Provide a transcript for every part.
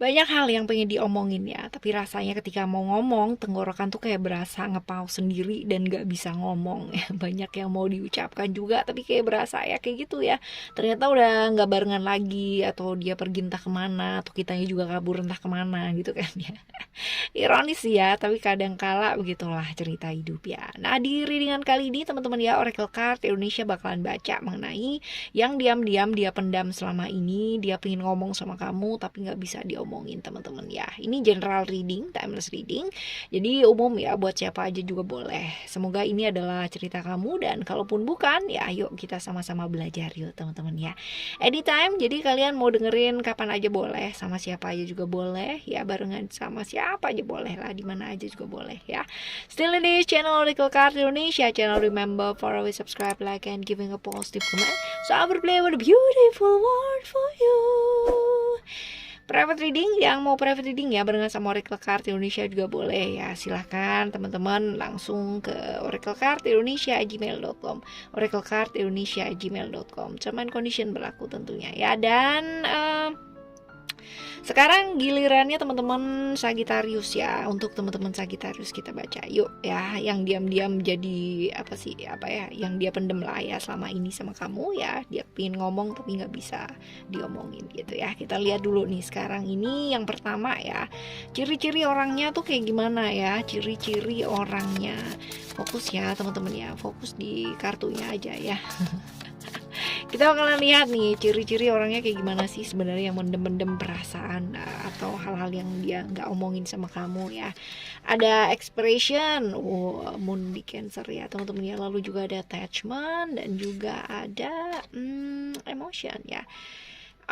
Banyak hal yang pengen diomongin ya, tapi rasanya ketika mau ngomong, tenggorokan tuh kayak berasa ngepau sendiri dan gak bisa ngomong ya. Banyak yang mau diucapkan juga, tapi kayak berasa ya kayak gitu ya. Ternyata udah gak barengan lagi, atau dia pergi entah kemana, atau kitanya juga kabur entah kemana gitu kan ya. Ironis sih ya, tapi kadang kala begitulah cerita hidup ya. Nah, di readingan kali ini teman-teman ya, Oracle Card Indonesia bakalan baca mengenai yang diam-diam dia pendam selama ini. Dia pengen ngomong sama kamu tapi nggak bisa diomongin teman-teman ya. Ini general reading, timeless reading. Jadi umum ya, buat siapa aja juga boleh. Semoga ini adalah cerita kamu, dan kalaupun bukan ya ayo kita sama-sama belajar yuk teman-teman ya. Anytime, jadi kalian mau dengerin kapan aja boleh, sama siapa aja juga boleh ya, barengan sama siapa aja boleh lah, di mana aja juga boleh ya. Still in this channel Oracle Card Indonesia channel, remember for always subscribe, like, and giving a positive comment. So I will play with a beautiful word for you. Private reading, yang mau private reading ya barengan sama Oracle Card Indonesia juga boleh ya. Silahkan teman-teman langsung ke Oracle Card Indonesia gmail.com, Oracle Card Indonesia gmail.com. Cuman condition berlaku tentunya ya. Dan sekarang gilirannya teman-teman Sagittarius ya. Untuk teman-teman Sagittarius kita baca yuk ya, yang diam-diam jadi apa ya, yang dia pendem lah ya selama ini sama kamu ya. Dia pengen ngomong tapi nggak bisa diomongin gitu ya. Kita lihat dulu nih sekarang ini yang pertama ya. Ciri-ciri orangnya tuh kayak gimana ya? Ciri-ciri orangnya. Fokus ya teman-teman ya, fokus di kartunya aja ya. Kita bakalan lihat nih ciri-ciri orangnya kayak gimana sih sebenarnya, yang mendem-mendem perasaan atau hal-hal yang dia nggak omongin sama kamu ya. Ada expression, moon di Cancer ya teman-teman ya. Lalu juga ada attachment dan juga ada emotion ya.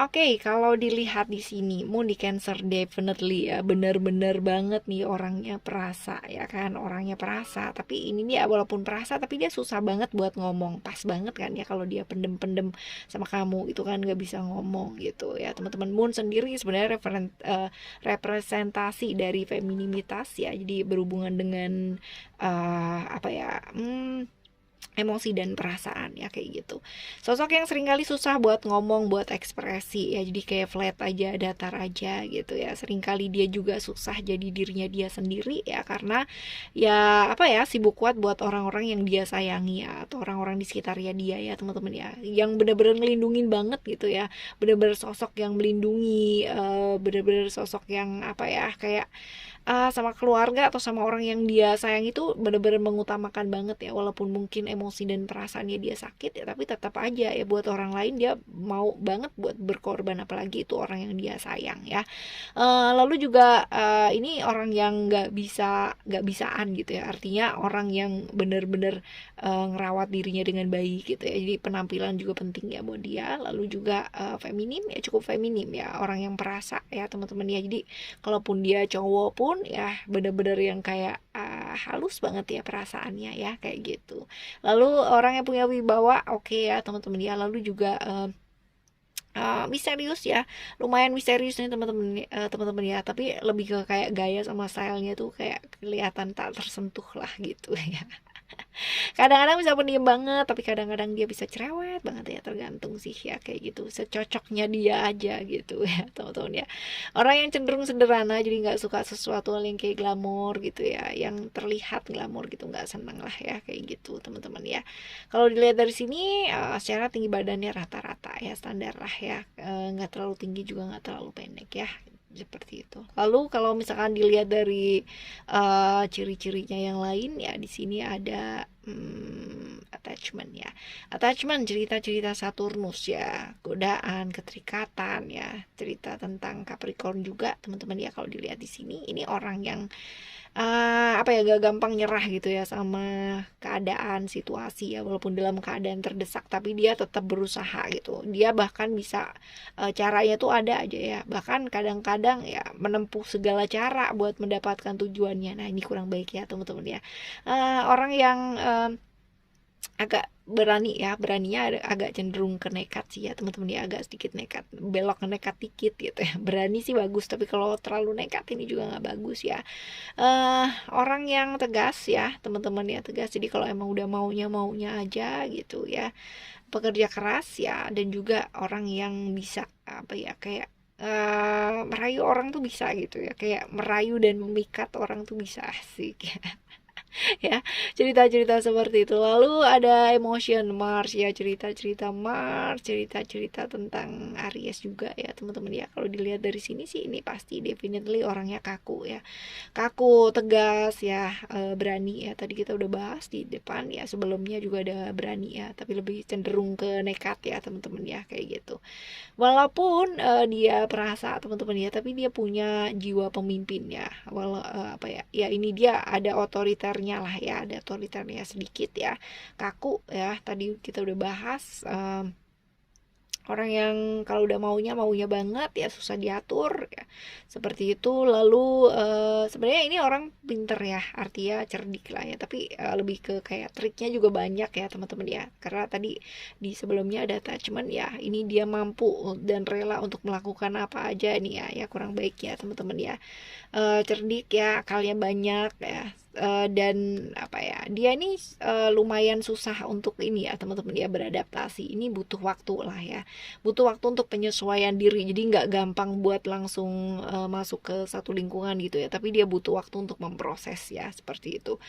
Oke, kalau dilihat di sini, Moon di Cancer definitely ya, bener-bener banget nih orangnya perasa ya kan, orangnya perasa. Tapi ini dia walaupun perasa, tapi dia susah banget buat ngomong. Pas banget kan ya kalau dia pendem-pendem sama kamu itu kan nggak bisa ngomong gitu ya. Teman-teman, Moon sendiri sebenarnya representasi dari femininitas ya. Jadi berhubungan dengan apa ya? Emosi dan perasaan ya kayak gitu. Sosok yang seringkali susah buat ngomong, buat ekspresi ya, jadi kayak flat aja, datar aja gitu ya. Seringkali dia juga susah jadi dirinya dia sendiri ya, karena ya apa ya, sibuk kuat buat orang-orang yang dia sayangi ya, atau orang-orang di sekitarnya dia ya teman-teman ya, yang benar-benar ngelindungin banget gitu ya, benar-benar sosok yang melindungi, benar-benar sosok yang apa ya, kayak sama keluarga atau sama orang yang dia sayang itu benar-benar mengutamakan banget ya, walaupun mungkin emosi dan perasaannya dia sakit ya, tapi tetap aja ya buat orang lain dia mau banget buat berkorban, apalagi itu orang yang dia sayang ya. Lalu juga ini orang yang nggak bisaan gitu ya, artinya orang yang benar-benar ngerawat dirinya dengan baik gitu ya, jadi penampilan juga penting ya buat dia. Lalu juga feminim ya, cukup feminim ya, orang yang perasa ya teman-teman ya. Jadi kalaupun dia cowok pun ya bener-bener yang kayak halus banget ya perasaannya ya kayak gitu. Lalu orang yang punya wibawa, oke ya teman-teman ya. Lalu juga misterius ya, lumayan misterius nih teman-teman, teman-teman ya, tapi lebih ke kayak gaya sama stylenya tuh kayak kelihatan tak tersentuh lah gitu ya. Kadang-kadang bisa pendiam banget, tapi kadang-kadang dia bisa cerewet banget ya, tergantung sih ya kayak gitu, secocoknya dia aja gitu ya teman-teman ya. Orang yang cenderung sederhana, jadi nggak suka sesuatu hal yang kayak glamor gitu ya, yang terlihat glamor gitu, nggak seneng lah ya kayak gitu teman-teman ya. Kalau dilihat dari sini secara tinggi badannya rata-rata ya, standar lah ya, nggak terlalu tinggi juga nggak terlalu pendek ya, seperti itu. Lalu kalau misalkan dilihat dari ciri-cirinya yang lain ya, di sini ada attachment ya. Attachment cerita-cerita Saturnus ya, godaan, keterikatan ya, cerita tentang Capricorn juga teman-teman ya. Kalau dilihat di sini, ini orang yang apa ya, gak gampang nyerah gitu ya sama keadaan situasi ya, walaupun dalam keadaan terdesak tapi dia tetap berusaha gitu. Dia bahkan bisa caranya tuh ada aja ya, bahkan kadang-kadang ya menempuh segala cara buat mendapatkan tujuannya. Nah ini kurang baik ya teman-teman ya. Orang yang agak berani ya, beraninya agak cenderung ke nekat sih ya teman-teman ya, agak sedikit nekat, belok ke nekat dikit gitu ya. Berani sih bagus, tapi kalau terlalu nekat ini juga nggak bagus ya. Orang yang tegas ya teman-teman ya, tegas, jadi kalau emang udah maunya maunya aja gitu ya, pekerja keras ya, dan juga orang yang bisa apa ya, kayak merayu orang tuh bisa gitu ya, kayak merayu dan memikat orang tuh bisa, asik ya. Ya, cerita-cerita seperti itu. Lalu ada emotion Mars ya, cerita-cerita Mars, cerita-cerita tentang Aries juga ya teman-teman ya. Kalau dilihat dari sini sih ini pasti definitely orangnya kaku ya, kaku, tegas ya, berani ya. Tadi kita udah bahas di depan ya, sebelumnya juga ada berani ya, tapi lebih cenderung ke nekat ya teman-teman ya, kayak gitu. Walaupun dia perasa teman-teman ya, tapi dia punya jiwa pemimpin ya. Apa ya? Ya ini dia ada otoriternya lah ya, ada otoriternya sedikit ya. Kaku ya. Tadi kita udah bahas orang yang kalau udah maunya maunya banget ya, susah diatur ya, seperti itu. Lalu sebenarnya ini orang pinter ya, artinya cerdik lah ya, tapi lebih ke kayak triknya juga banyak ya teman-teman ya, karena tadi di sebelumnya ada attachment ya, ini dia mampu dan rela untuk melakukan apa aja nih ya, ya kurang baik ya teman-teman ya. Cerdik ya, akalnya banyak ya. Dan apa ya, dia ini lumayan susah untuk ini ya teman-teman ya, beradaptasi. Ini butuh waktu lah ya, butuh waktu untuk penyesuaian diri, jadi nggak gampang buat langsung masuk ke satu lingkungan gitu ya, tapi dia butuh waktu untuk memproses ya, seperti itu.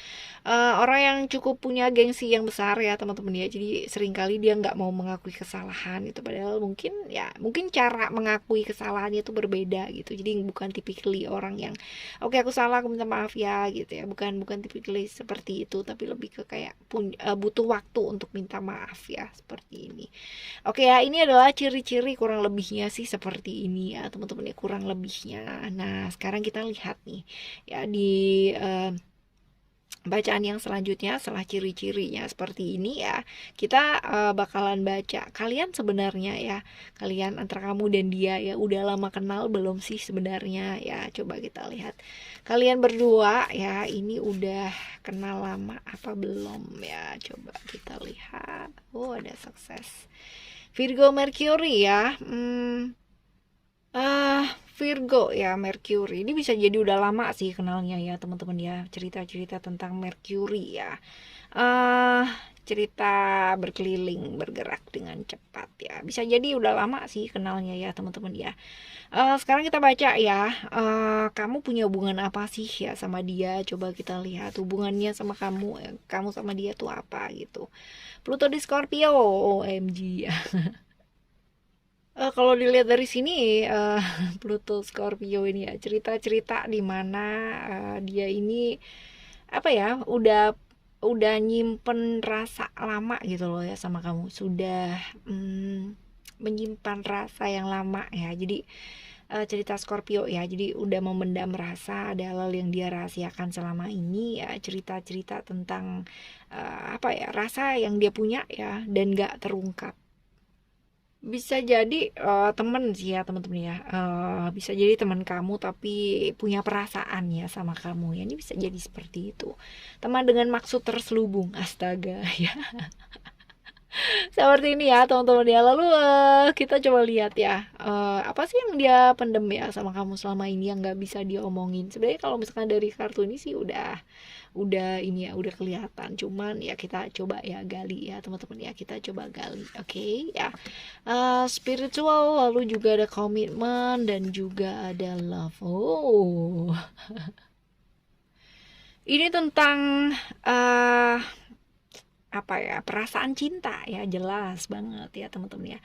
Orang yang cukup punya gengsi yang besar ya teman-teman ya, jadi seringkali dia nggak mau mengakui kesalahan itu, padahal mungkin ya, mungkin cara mengakui kesalahannya itu berbeda gitu. Jadi bukan typically orang yang oke aku salah, aku minta maaf ya gitu ya, bukan typically seperti itu, tapi lebih ke kayak butuh waktu untuk minta maaf ya, seperti ini. Oke ya, ini adalah ciri-ciri kurang lebihnya sih seperti ini ya teman-teman ya, kurang lebihnya. Nah sekarang kita lihat nih ya di bacaan yang selanjutnya. Setelah ciri-cirinya seperti ini ya, kita bakalan baca kalian sebenarnya ya, kalian antara kamu dan dia ya udah lama kenal belum sih sebenarnya ya. Coba kita lihat kalian berdua ya, ini udah kenal lama apa belum ya, coba kita lihat. Oh ada sukses Virgo Mercury ya. Virgo ya, Mercury ini bisa jadi udah lama sih kenalnya ya teman-teman ya. Cerita-cerita tentang Mercury ya, uh, cerita berkeliling, bergerak dengan cepat ya, bisa jadi udah lama sih kenalnya ya teman-teman ya. Sekarang kita baca ya, kamu punya hubungan apa sih ya sama dia. Coba kita lihat hubungannya sama kamu, kamu sama dia tuh apa gitu. Pluto di Scorpio, OMG ya. Kalau dilihat dari sini, Pluto Scorpio ini ya, cerita-cerita di mana dia ini apa ya, udah nyimpen rasa lama gitu loh ya sama kamu, sudah menyimpan rasa yang lama ya. Jadi cerita Scorpio ya, jadi udah memendam rasa, ada hal yang dia rahasiakan selama ini ya, cerita-cerita tentang apa ya, rasa yang dia punya ya dan gak terungkap. Bisa jadi temen sih ya teman-teman ya, bisa jadi teman kamu tapi punya perasaan ya sama kamu ya, ini bisa jadi seperti itu. Teman dengan maksud terselubung, astaga ya. Seperti ini ya teman-teman ya. Lalu kita coba lihat ya, apa sih yang dia pendem ya sama kamu selama ini yang nggak bisa diomongin. Sebenarnya kalau misalkan dari kartu ini sih udah ini ya, udah kelihatan. Cuman ya kita coba ya gali ya teman-teman ya, kita coba gali. Oke ya. Spiritual, lalu juga ada komitmen dan juga ada love. Oh, ini tentang uh, apa ya, perasaan cinta ya, jelas banget ya teman-teman ya,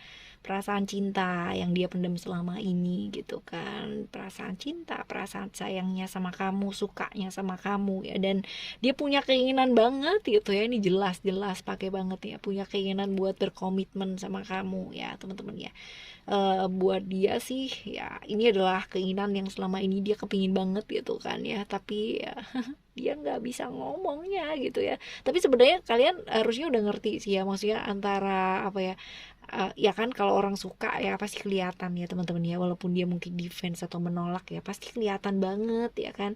perasaan cinta yang dia pendam selama ini gitu kan, perasaan cinta, perasaan sayangnya sama kamu, sukanya sama kamu ya, dan dia punya keinginan banget gitu ya, ini jelas pakai banget ya, punya keinginan buat berkomitmen sama kamu ya teman-teman ya. Buat dia sih ya, ini adalah keinginan yang selama ini dia kepingin banget gitu kan ya, tapi ya, dia nggak bisa ngomongnya gitu ya. Tapi sebenarnya kalian harusnya udah ngerti sih ya, maksudnya antara apa ya, ya kan kalau orang suka ya pasti kelihatan ya teman-teman ya, walaupun dia mungkin defense atau menolak ya pasti kelihatan banget ya kan.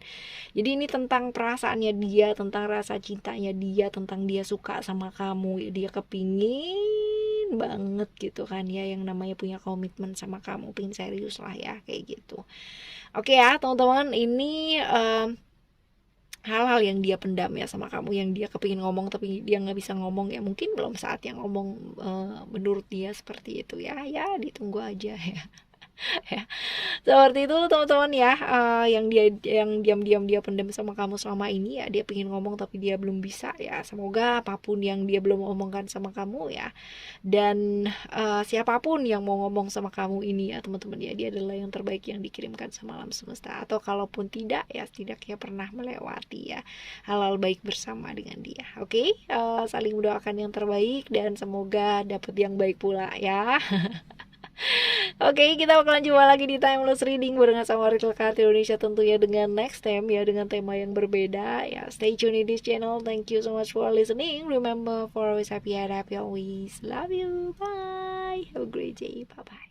Jadi ini tentang perasaannya dia, tentang rasa cintanya dia, tentang dia suka sama kamu ya, dia kepingin banget gitu kan ya, yang namanya punya komitmen sama kamu, pingin serius lah ya, kayak gitu. Oke ya teman-teman, ini hal-hal yang dia pendam ya sama kamu, yang dia kepingin ngomong tapi dia nggak bisa ngomong ya, mungkin belum saatnya ngomong. Menurut dia seperti itu ya, ya ditunggu aja ya. Ya, seperti itu teman-teman ya, yang diam-diam dia pendam sama kamu selama ini ya, dia pengen ngomong tapi dia belum bisa ya. Semoga apapun yang dia belum omongkan sama kamu ya, dan siapapun yang mau ngomong sama kamu ini ya teman-teman ya, dia adalah yang terbaik yang dikirimkan sama alam semesta. Atau kalaupun tidak ya, setidaknya pernah melewati ya hal-hal baik bersama dengan dia. Oke, saling mendoakan yang terbaik dan semoga dapat yang baik pula ya. Oke, kita bakalan jumpa lagi di Timeless Reading barengan sama Oracle Card Indonesia, tentunya dengan next time ya, dengan tema yang berbeda ya. Stay tune in this channel. Thank you so much for listening. Remember, for always happy and happy always. Love you. Bye. Have a great day. Bye bye.